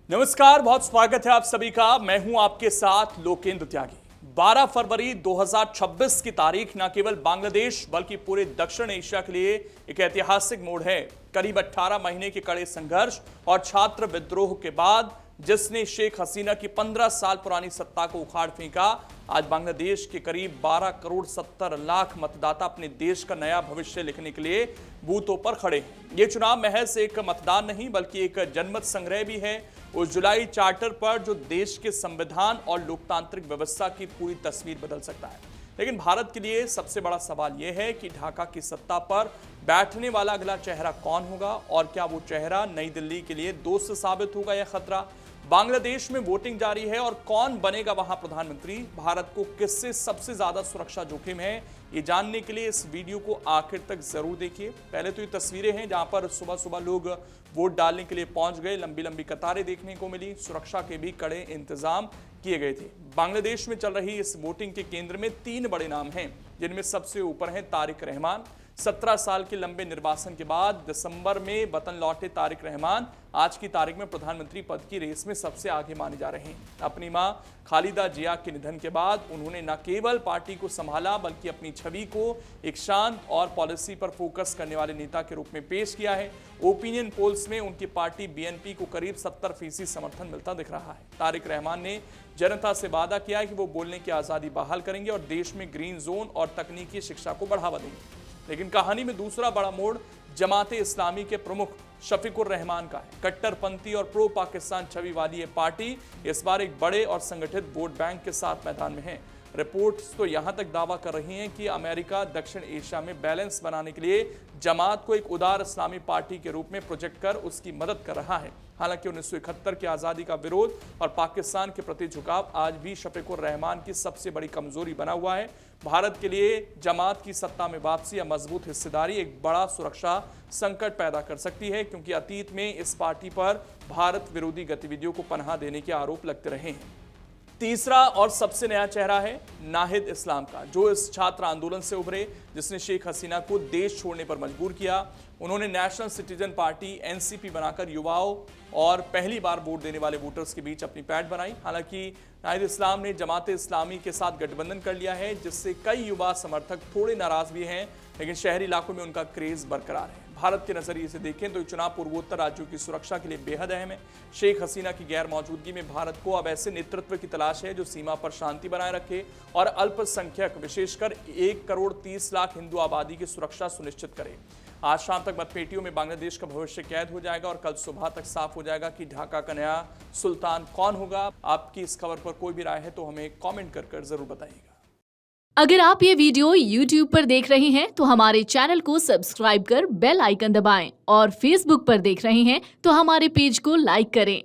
नमस्कार, बहुत स्वागत है आप सभी का। मैं हूं आपके साथ लोकेंद्र त्यागी। 12 फरवरी 2026 की तारीख न केवल बांग्लादेश बल्कि पूरे दक्षिण एशिया के लिए एक ऐतिहासिक मोड़ है। करीब 18 महीने के कड़े संघर्ष और छात्र विद्रोह के बाद जिसने शेख हसीना की 15 साल पुरानी सत्ता को उखाड़ फेंका, आज बांग्लादेश के करीब 12 करोड़ 70 लाख मतदाता अपने देश का नया भविष्य लिखने के लिए बूथों पर खड़े हैं। ये चुनाव महज एक मतदान नहीं बल्कि एक जनमत संग्रह भी है उस जुलाई चार्टर पर जो देश के संविधान और लोकतांत्रिक व्यवस्था की पूरी तस्वीर बदल सकता है। लेकिन भारत के लिए सबसे बड़ा सवाल यह है कि ढाका की सत्ता पर बैठने वाला अगला चेहरा कौन होगा और क्या वो चेहरा नई दिल्ली के लिए दोस्त साबित होगा या खतरा। बांग्लादेश में वोटिंग जारी है और कौन बनेगा वहां प्रधानमंत्री। भारत को किससे सबसे ज्यादा सुरक्षा जोखिम है, ये जानने के लिए इस वीडियो को आखिर तक जरूर देखिए। पहले तो ये तस्वीरें हैं जहां पर सुबह सुबह लोग वोट डालने के लिए पहुंच गए। लंबी लंबी कतारें देखने को मिली। सुरक्षा के भी कड़े इंतजाम किए गए थे। बांग्लादेश में चल रही इस वोटिंग के केंद्र में 3 बड़े नाम हैं, जिनमें सबसे ऊपर हैं तारिक रहमान। 17 साल के लंबे निर्वासन के बाद दिसंबर में वतन लौटे तारिक रहमान आज की तारीख में प्रधानमंत्री पद की रेस में सबसे आगे माने जा रहे हैं। अपनी मां खालिदा जिया के निधन के बाद उन्होंने न केवल पार्टी को संभाला बल्कि अपनी छवि को एक शांत और पॉलिसी पर फोकस करने वाले नेता के रूप में पेश किया है। ओपिनियन पोल्स में उनकी पार्टी बीएनपी को करीब 70% समर्थन मिलता दिख रहा है। तारिक रहमान ने जनता से वादा किया है कि वो बोलने की आजादी बहाल करेंगे और देश में ग्रीन जोन और तकनीकी शिक्षा को बढ़ावा देंगे। लेकिन कहानी में दूसरा बड़ा मोड़ जमाते इस्लामी के प्रमुख शफीकुर रहमान का है। कट्टरपंथी और प्रो पाकिस्तान छवि वाली ये पार्टी इस बार एक बड़े और संगठित वोट बैंक के साथ मैदान में है। रिपोर्ट्स तो यहां तक दावा कर रही हैं कि अमेरिका दक्षिण एशिया में बैलेंस बनाने के लिए जमात को एक उदार इस्लामी पार्टी के रूप में प्रोजेक्ट कर उसकी मदद कर रहा है। हालांकि 1971 की आज़ादी का विरोध और पाकिस्तान के प्रति झुकाव आज भी शफीकुर रहमान की सबसे बड़ी कमजोरी बना हुआ है। भारत के लिए जमात की सत्ता में वापसी या मजबूत हिस्सेदारी एक बड़ा सुरक्षा संकट पैदा कर सकती है, क्योंकि अतीत में इस पार्टी पर भारत विरोधी गतिविधियों को पनाह देने के आरोप लगते रहे हैं। तीसरा और सबसे नया चेहरा है नाहिद इस्लाम का, जो इस छात्र आंदोलन से उभरे जिसने शेख हसीना को देश छोड़ने पर मजबूर किया। उन्होंने नेशनल सिटीजन पार्टी एनसीपी बनाकर युवाओं और पहली बार वोट देने वाले वोटर्स के बीच अपनी पैठ बनाई। हालांकि नाहिद इस्लाम ने जमाते इस्लामी के साथ गठबंधन कर लिया है, जिससे कई युवा समर्थक थोड़े नाराज भी हैं, लेकिन शहरी इलाकों में उनका क्रेज बरकरार है। भारत के नजरिए से देखें तो चुनाव पूर्वोत्तर राज्यों की सुरक्षा के लिए बेहद अहम है। शेख हसीना की गैर मौजूदगी में भारत को अब ऐसे नेतृत्व की तलाश है जो सीमा पर शांति बनाए रखे और अल्पसंख्यक विशेषकर 1 करोड़ 30 लाख हिंदू आबादी की सुरक्षा सुनिश्चित करे। आज शाम तक मतपेटियों में बांग्लादेश का भविष्य कैद हो जाएगा और कल सुबह तक साफ हो जाएगा कि ढाका का नया सुल्तान कौन होगा। आपकी इस खबर पर कोई भी राय है तो हमें कमेंट कर जरूर बताइएगा। अगर आप ये वीडियो YouTube पर देख रहे हैं तो हमारे चैनल को सब्सक्राइब कर बेल आइकन दबाएं और Facebook पर देख रहे हैं तो हमारे पेज को लाइक करें।